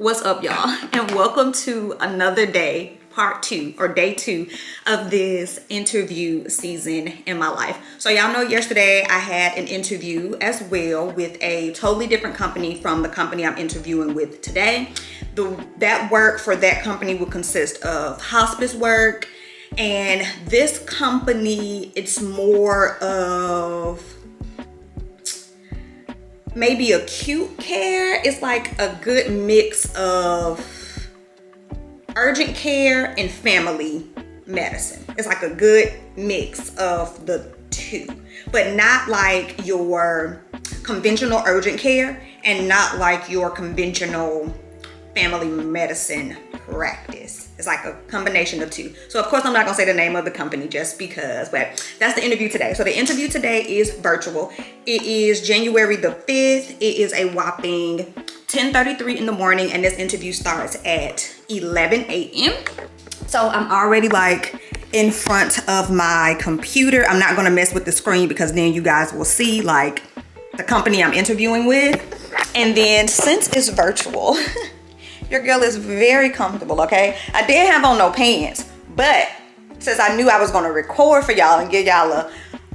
What's up, y'all, and welcome to another day, part 2 or day 2 of this interview season in my life. So y'all know yesterday I had an interview as well with a totally different company from the company I'm interviewing with today. That work for that company will consist of hospice work, and this company, it's more of maybe acute care. It's like a good mix of urgent care and family medicine. It's like a good mix of the two, but not like your conventional urgent care and not like your conventional family medicine practice. It's like a combination of two. So of course I'm not gonna say the name of the company just because, but that's the interview today. So the interview today is virtual. It is January the 5th. It is a whopping 10:33 in the morning, and this interview starts at 11 a.m. So I'm already like in front of my computer. I'm not gonna mess with the screen because then you guys will see like the company I'm interviewing with. And then since it's virtual, your girl is very comfortable, okay? I didn't have on no pants, but since I knew I was gonna record for y'all and give y'all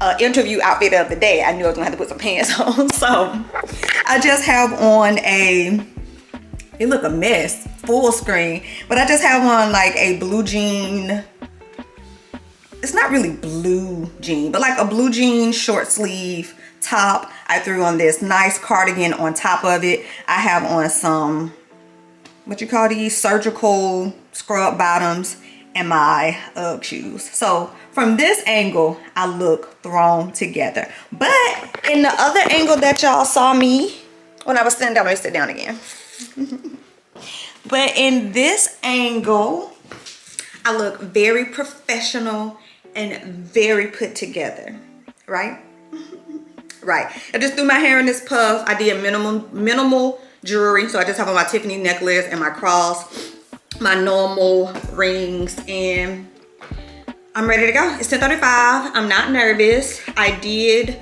a interview outfit of the day, I knew I was gonna have to put some pants on. So I just have on it look a mess, full screen, but I just have on like a blue jean. It's not really blue jean, but like a blue jean short sleeve top. I threw on this nice cardigan on top of it. I have on some, what you call these, surgical scrub bottoms, and my UGG shoes. So from this angle, I look thrown together. But in the other angle that y'all saw me when I was sitting down, let me sit down again. But in this angle, I look very professional and very put together, right? Right. I just threw my hair in this puff. I did minimal jewelry. So I just have on my Tiffany necklace and my cross, my normal rings, and I'm ready to go. It's 10:35. I'm not nervous. I did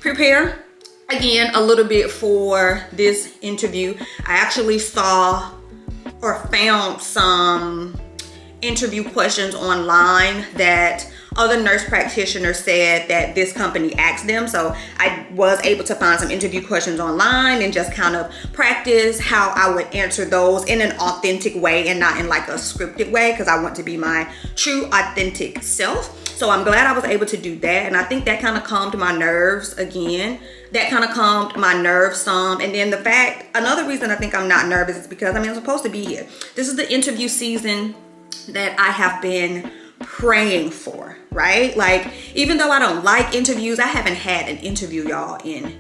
prepare again a little bit for this interview. I actually saw or found some interview questions online that other nurse practitioners said that this company asked them. So I was able to find some interview questions online and just kind of practice how I would answer those in an authentic way and not in like a scripted way, because I want to be my true authentic self. So I'm glad I was able to do that, and I think that kind of calmed my nerves again. That kind of calmed my nerves some. And then another reason I think I'm not nervous is because, I mean, I'm supposed to be here. This is the interview season that I have been praying for, right? Like, even though I don't like interviews, I haven't had an interview, y'all, in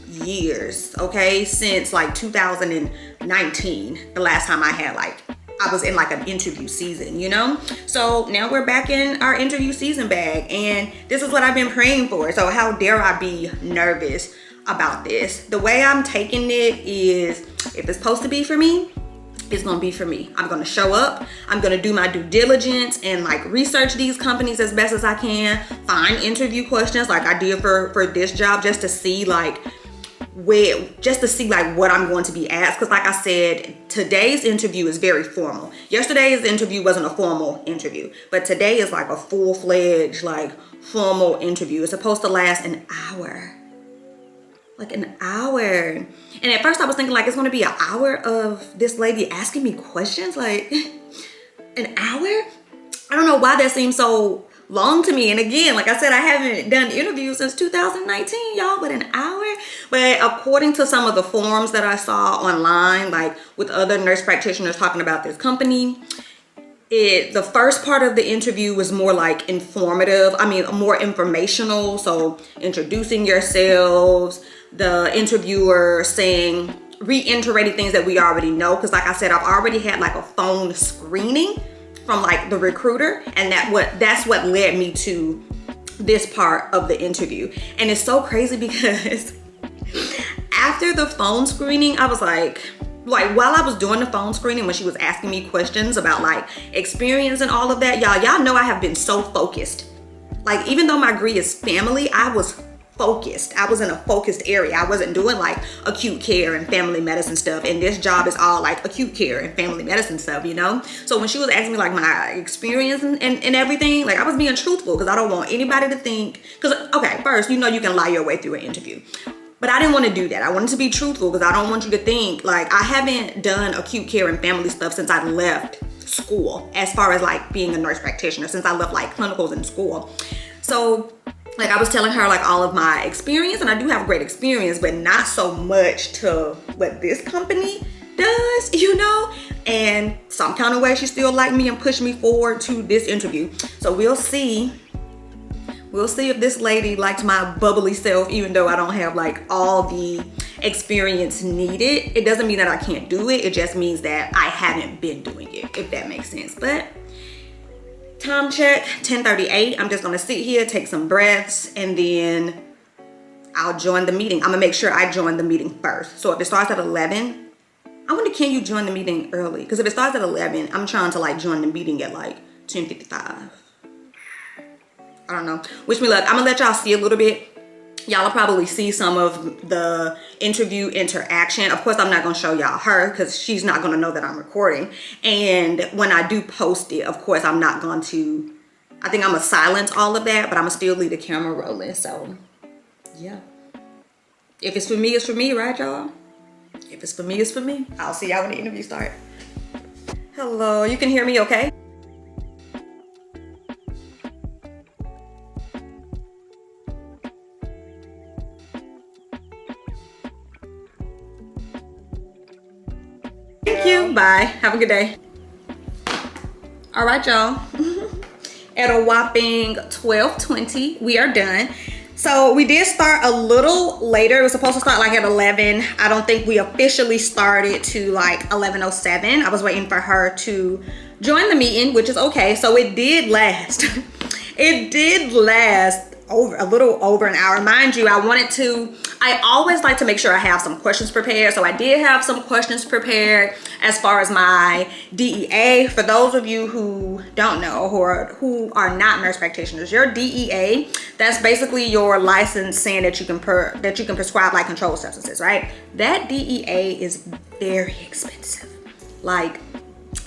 years, okay? Since like 2019, the last time I was in like an interview season, you know? So now we're back in our interview season bag, and this is what I've been praying for. So how dare I be nervous about this? The way I'm taking it is, if it's supposed to be for me, it's gonna be for me. I'm gonna show up. I'm gonna do my due diligence and like research these companies as best as I can. Find interview questions like I did for this job, just to see like what I'm going to be asked. Because like I said, today's interview is very formal. Yesterday's interview wasn't a formal interview, but today is like a full-fledged like formal interview. It's supposed to last an hour. Like an hour. And at first I was thinking like it's gonna be an hour of this lady asking me questions, like an hour? I don't know why that seems so long to me. And again, like I said, I haven't done interviews since 2019, y'all, but an hour? But according to some of the forums that I saw online, like with other nurse practitioners talking about this company, the first part of the interview was more like informative, more informational. So introducing yourselves, the interviewer reiterating things that we already know. Because like I said, I've already had like a phone screening from like the recruiter, and that's what led me to this part of the interview. And it's so crazy because after the phone screening, I was like while I was doing the phone screening, when she was asking me questions about like experience and all of that, y'all know I have been so focused. Like, even though my degree is family, I was focused. I was in a focused area. I wasn't doing like acute care and family medicine stuff. And this job is all like acute care and family medicine stuff, you know? So when she was asking me like my experience and everything, like I was being truthful because I don't want anybody to think, because okay, first, you know you can lie your way through an interview. But I didn't want to do that. I wanted to be truthful because I don't want you to think like I haven't done acute care and family stuff since I left school, as far as like being a nurse practitioner, since I left like clinicals in school. So like I was telling her like all of my experience, and I do have great experience, but not so much to what this company does, you know? And some kind of way she still liked me and pushed me forward to this interview. So we'll see. We'll see if this lady likes my bubbly self, even though I don't have like all the experience needed. It doesn't mean that I can't do it. It just means that I haven't been doing it, if that makes sense. But time check, 10:38. I'm just gonna sit here, take some breaths, and then I'll join the meeting. I'm gonna make sure I join the meeting first. So if it starts at 11, I wonder, can you join the meeting early? Because if it starts at 11, I'm trying to like join the meeting at like 10:55. I don't know. Wish me luck. I'm gonna let y'all see a little bit. Y'all will probably see some of the interview interaction. Of course, I'm not gonna show y'all her because she's not gonna know that I'm recording. And when I do post it, of course, I'm not going to, I think I'm gonna silence all of that, but I'm gonna still leave the camera rolling. So yeah. If it's for me, it's for me, right, y'all? If it's for me, it's for me. I'll see y'all when the interview starts. Hello, you can hear me okay? Thank you. Bye. Have a good day. All right, y'all. At a whopping 12:20, we are done. So we did start a little later. It was supposed to start like at 11. I don't think we officially started to like 11:07. I was waiting for her to join the meeting, which is okay. So it did last. It did last a little over an hour. Mind you, I always like to make sure I have some questions prepared. So I did have some questions prepared as far as my DEA. For those of you who don't know, who are not nurse practitioners, your DEA, that's basically your license saying that you can prescribe like controlled substances, right? That DEA is very expensive, like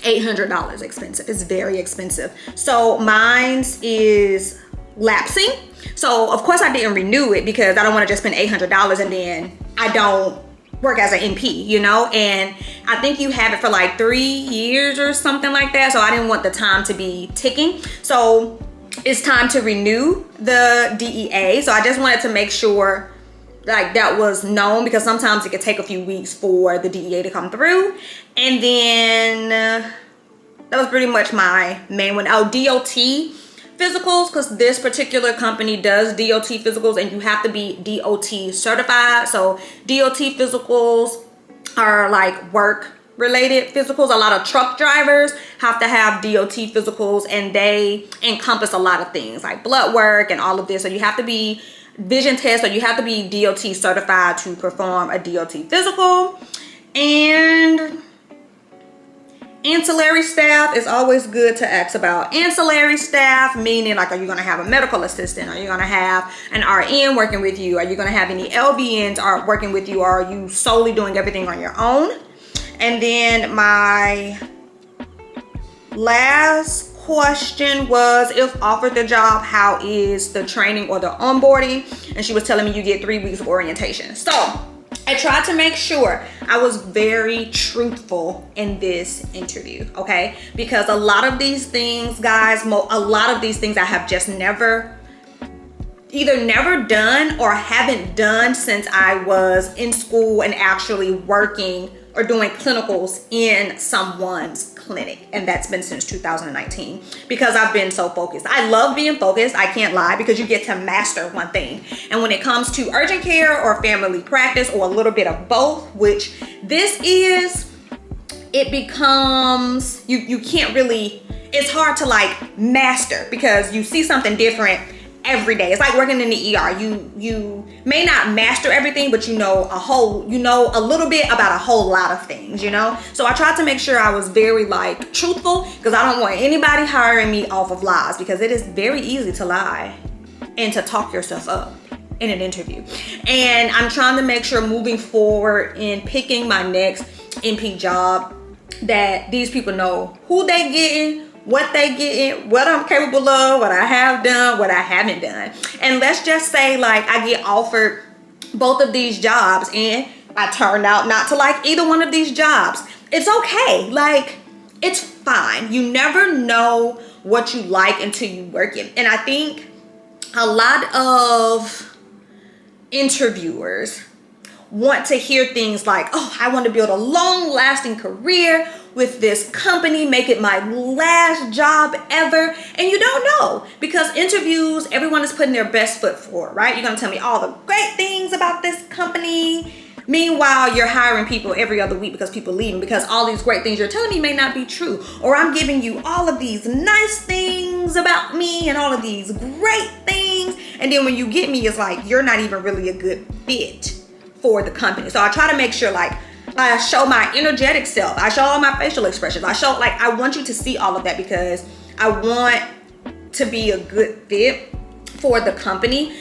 $800 expensive. It's very expensive. So mine's is lapsing. So of course I didn't renew it because I don't want to just spend $800 and then I don't work as an NP, you know? And I think you have it for like 3 years or something like that. So I didn't want the time to be ticking. So it's time to renew the DEA. So I just wanted to make sure like that was known, because sometimes it could take a few weeks for the DEA to come through. And then that was pretty much my main one. Oh, DOT physicals, because this particular company does DOT physicals and you have to be DOT certified. So DOT physicals are like work related physicals. A lot of truck drivers have to have DOT physicals, and they encompass a lot of things like blood work and all of this. So you have to be vision test, so you have to be DOT certified to perform a DOT physical. And ancillary staff is always good to ask about. Ancillary staff, meaning like, are you going to have a medical assistant? Are you going to have an RN working with you? Are you going to have any LVNs are working with you? Or are you solely doing everything on your own? And then my last question was, if offered the job, how is the training or the onboarding? And she was telling me you get 3 weeks of orientation. So I tried to make sure I was very truthful in this interview, okay? Because a lot of these things, guys, a lot of these things I have just either never done or haven't done since I was in school and actually working or doing clinicals in someone's clinic. And that's been since 2019 because I've been so focused. I love being focused, I can't lie, because you get to master one thing. And when it comes to urgent care or family practice or a little bit of both, which this is, it becomes, you can't really, it's hard to like master because you see something different every day. It's like working in the ER. You may not master everything, but you know a little bit about a whole lot of things, you know? So I tried to make sure I was very like truthful, because I don't want anybody hiring me off of lies, because it is very easy to lie and to talk yourself up in an interview. And I'm trying to make sure moving forward in picking my next NP job that these people know who they getting, what they getting, what I'm capable of, what I have done, what I haven't done. And let's just say like I get offered both of these jobs and I turned out not to like either one of these jobs. It's okay. Like, it's fine. You never know what you like until you work it. And I think a lot of interviewers want to hear things like, oh, I want to build a long-lasting career with this company, make it my last job ever. And you don't know, because interviews, everyone is putting their best foot forward, right? You're going to tell me all the great things about this company. Meanwhile, you're hiring people every other week because people leaving, because all these great things you're telling me may not be true. Or I'm giving you all of these nice things about me and all of these great things. And then when you get me, it's like, you're not even really a good fit for the company. So I try to make sure like I show my energetic self. I show all my facial expressions. I want you to see all of that, because I want to be a good fit for the company.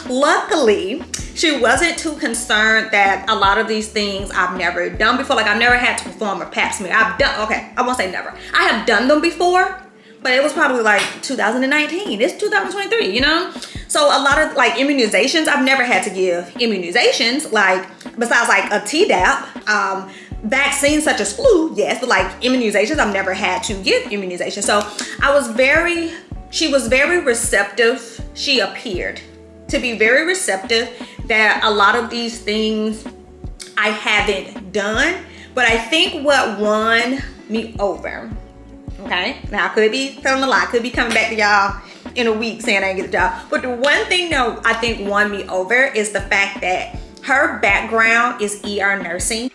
Luckily, she wasn't too concerned that a lot of these things I've never done before. Like, I've never had to perform a pap smear. I won't say never. I have done them before, but it was probably like 2019. It's 2023, you know? So a lot of like immunizations, I've never had to give immunizations, like besides like a Tdap, vaccines such as flu, yes, but like immunizations, I've never had to give immunizations. So she was very receptive. She appeared to be very receptive that a lot of these things I haven't done. But I think what won me over, okay, now I could be telling a lie, I could be coming back to y'all in a week saying I didn't get the job. But the one thing though I think won me over is the fact that her background is ER nursing.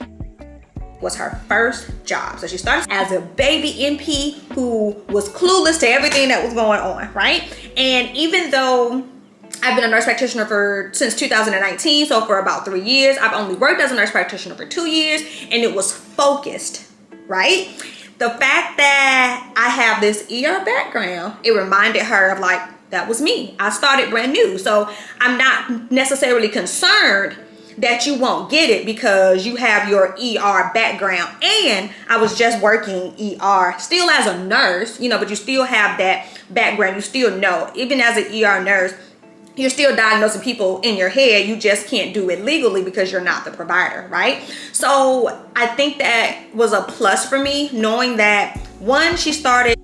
Was her first job. So she started as a baby NP who was clueless to everything that was going on, right? And even though I've been a nurse practitioner since 2019, so for about 3 years, I've only worked as a nurse practitioner for 2 years, and it was focused, right? The fact that I have this ER background, it reminded her of like, that was me. I started brand new. So I'm not necessarily concerned that you won't get it because you have your ER background. And I was just working ER still as a nurse, you know, but you still have that background. You still know, even as an ER nurse, you're still diagnosing people in your head. You just can't do it legally because you're not the provider, right? So I think that was a plus for me, knowing that one, she started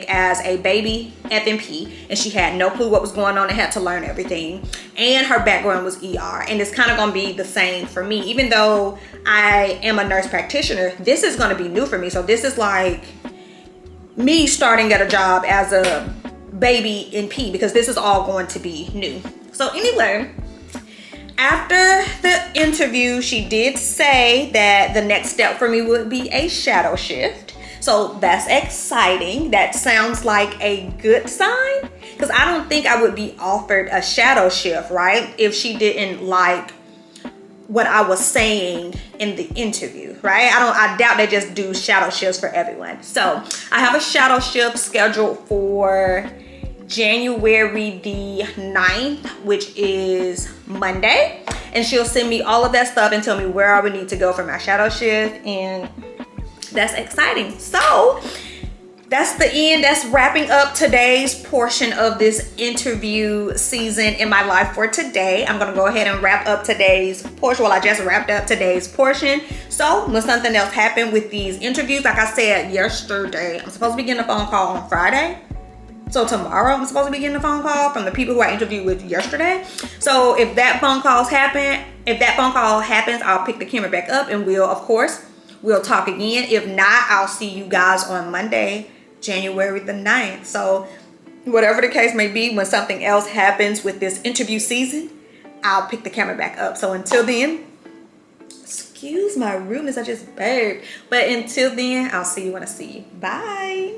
as a baby FNP and she had no clue what was going on and had to learn everything, and her background was ER. And it's kind of gonna be the same for me. Even though I am a nurse practitioner, this is gonna be new for me. So this is like me starting at a job as a baby NP, because this is all going to be new. So anyway, after the interview, she did say that the next step for me would be a shadow shift. So that's exciting. That sounds like a good sign, because I don't think I would be offered a shadow shift, right, if she didn't like what I was saying in the interview, right? I doubt they just do shadow shifts for everyone. So I have a shadow shift scheduled for January the 9th, which is Monday. And she'll send me all of that stuff and tell me where I would need to go for my shadow shift. And that's exciting. So that's the end. That's wrapping up today's portion of this interview season in my life for today. I'm gonna go ahead and wrap up today's portion. Well, I just wrapped up today's portion. So when something else happened with these interviews, like I said yesterday, I'm supposed to be getting a phone call on Friday. So tomorrow I'm supposed to be getting a phone call from the people who I interviewed with yesterday. So if that phone call happens, I'll pick the camera back up and we'll talk again. If not, I'll see you guys on Monday, January the 9th. So whatever the case may be, when something else happens with this interview season, I'll pick the camera back up. So until then, excuse my rudeness, I just burped. But until then, I'll see you when I see you. Bye.